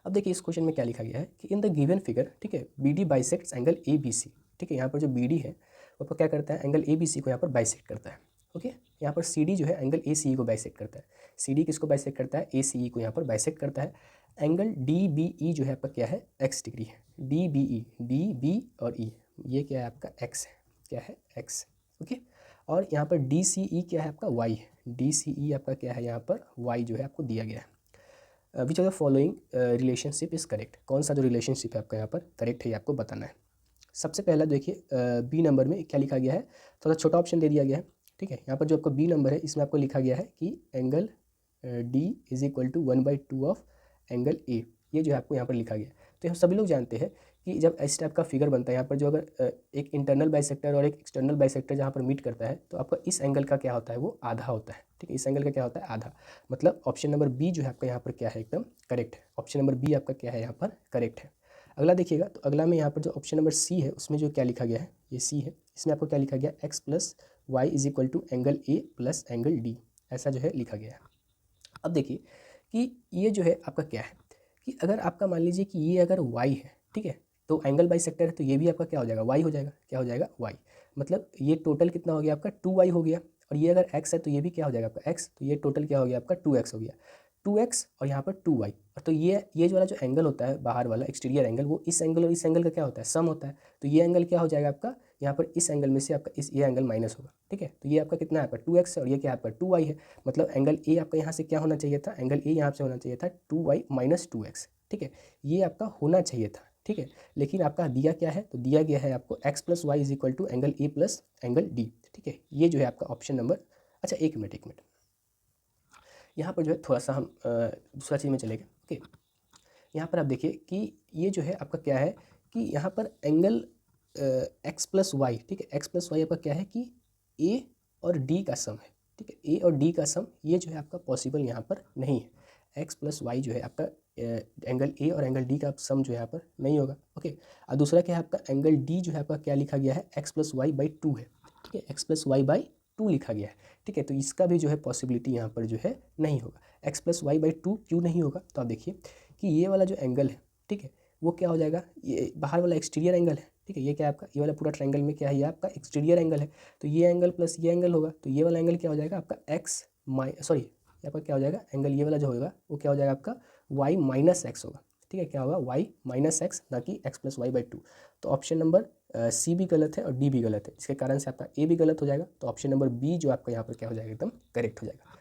अब देखिए इस क्वेश्चन में क्या लिखा गया है कि इन द गिवन फिगर, ठीक है, B D bisects angle A B C. ठीक है, यहाँ पर जो बी डी है वो आपको क्या करता है, एंगल ए बी सी को यहाँ पर बाइसेक्ट करता है। ओके, यहाँ पर सी डी जो है एंगल ए सी ई को बाइसेक्ट करता है। सी डी किसको बाइसेक्ट करता है, ए सी ई को यहाँ पर बाइसेक्ट करता है। एंगल डी बी ई जो है आपका क्या है, एक्स डिग्री है। D B E, D B और ई ये क्या है आपका एक्स है, क्या है एक्स। ओके, और यहाँ पर डी सी ई क्या है आपका वाई है। डी सी ई आपका क्या है, यहाँ पर वाई जो है आपको दिया गया है। Which of the following relationship is correct, कौन सा जो रिलेशनशिप है आपका यहाँ पर करेक्ट है ये आपको बताना है। सबसे पहला देखिए बी नंबर में क्या लिखा गया है, थोड़ा छोटा ऑप्शन दे दिया गया है। ठीक है, यहाँ पर जो आपको बी नंबर है इसमें आपको लिखा गया है कि angle D is equal to 1/2 of angle A, ये जो है आपको यहाँ पर लिखा गया है। तो हम सभी लोग जानते हैं कि जब इस टाइप का फिगर बनता है यहाँ पर जो अगर एक इंटरनल बाइसेक्टर और एक एक्सटर्नल बाइसेक्टर जहाँ पर मीट करता है तो आपका इस एंगल का क्या होता है, वो आधा होता है। ठीक है, इस एंगल का क्या होता है, आधा। मतलब ऑप्शन नंबर बी जो है आपका यहाँ पर क्या है, एकदम करेक्ट है। ऑप्शन नंबर बी आपका क्या है, यहाँ पर करेक्ट है। अगला देखिएगा, तो अगला में यहाँ पर जो ऑप्शन नंबर सी है उसमें जो क्या लिखा गया है, ये सी है, इसमें आपको क्या लिखा गया, x plus y is equal to angle A plus angle D, ऐसा जो है लिखा गया है। अब देखिए कि ये जो है आपका क्या है कि अगर आपका मान लीजिए कि ये अगर y है, ठीक है, तो एंगल बाइसेक्टर है तो ये भी आपका क्या हो जाएगा, y हो जाएगा। क्या हो जाएगा, y। मतलब ये टोटल कितना हो गया आपका 2y हो गया, और ये अगर x है तो ये भी क्या हो जाएगा आपका x, तो ये टोटल क्या हो गया आपका 2x हो गया। 2x और यहाँ पर 2y, और तो ये जो वाला जो एंगल होता है बाहर वाला एक्सटीरियर एंगल, वो इस एंगल और इस एंगल का क्या होता है, सम होता है। तो ये एंगल क्या हो जाएगा आपका, यहाँ पर इस एंगल में से आपका ये एंगल माइनस होगा। ठीक है, तो ये आपका कितना है आपका 2x है, और ये क्या है आपका 2y है। मतलब एंगल ए आपका यहाँ से क्या होना चाहिए था, एंगल ए यहाँ से होना चाहिए था 2y माइनस 2x। ठीक है, ये आपका होना चाहिए था। ठीक है, लेकिन आपका दिया क्या है, तो दिया गया है आपको x plus y is equal to angle A plus angle D. ठीक है, ये जो है आपका ऑप्शन नंबर, अच्छा एक मिनट यहाँ पर जो है थोड़ा सा हम दूसरा चीज़ में चलेंगे। ओके, यहाँ पर आप देखिए कि ये जो है आपका क्या है कि यहाँ पर एंगल एक्स प्लस वाई, ठीक है, एक्स प्लस वाई आपका क्या है कि ए और डी का सम है। ठीक है, ए और डी का सम ये जो है आपका पॉसिबल यहाँ पर नहीं है। एक्स प्लस वाई जो है आपका एंगल ए और एंगल डी का सम जो है यहाँ पर नहीं होगा। ओके, और दूसरा क्या है आपका एंगल डी जो है आपका क्या लिखा गया है, एक्स प्लस वाई बाई 2 है। ठीक है, एक्स प्लस वाई बाई 2 लिखा गया है। ठीक है, तो इसका भी जो है पॉसिबिलिटी यहाँ पर जो है नहीं होगा। एक्स प्लस वाई बाई 2 क्यों नहीं होगा, तो आप देखिए कि ये वाला जो एंगल है, ठीक है, वो क्या हो जाएगा, ये बाहर वाला एक्सटीरियर एंगल है। ठीक है, ये क्या है आपका, ये वाला पूरा ट्रायंगल में क्या है, ये आपका एक्सटीरियर एंगल है। तो ये एंगल प्लस ये एंगल होगा, तो ये वाला एंगल क्या हो जाएगा आपका एक्स सॉरी आपका क्या हो जाएगा, एंगल ये वाला जो होगा वो क्या हो जाएगा आपका वाई माइनस एक्स होगा। ठीक है, क्या होगा वाई माइनस एक्स, ना कि एक्स प्लस वाई बाई 2। तो ऑप्शन नंबर सी भी गलत है और डी भी गलत है, इसके कारण से आपका ए भी गलत हो जाएगा। तो ऑप्शन नंबर बी जो आपका यहाँ पर क्या हो जाएगा, एकदम करेक्ट हो जाएगा।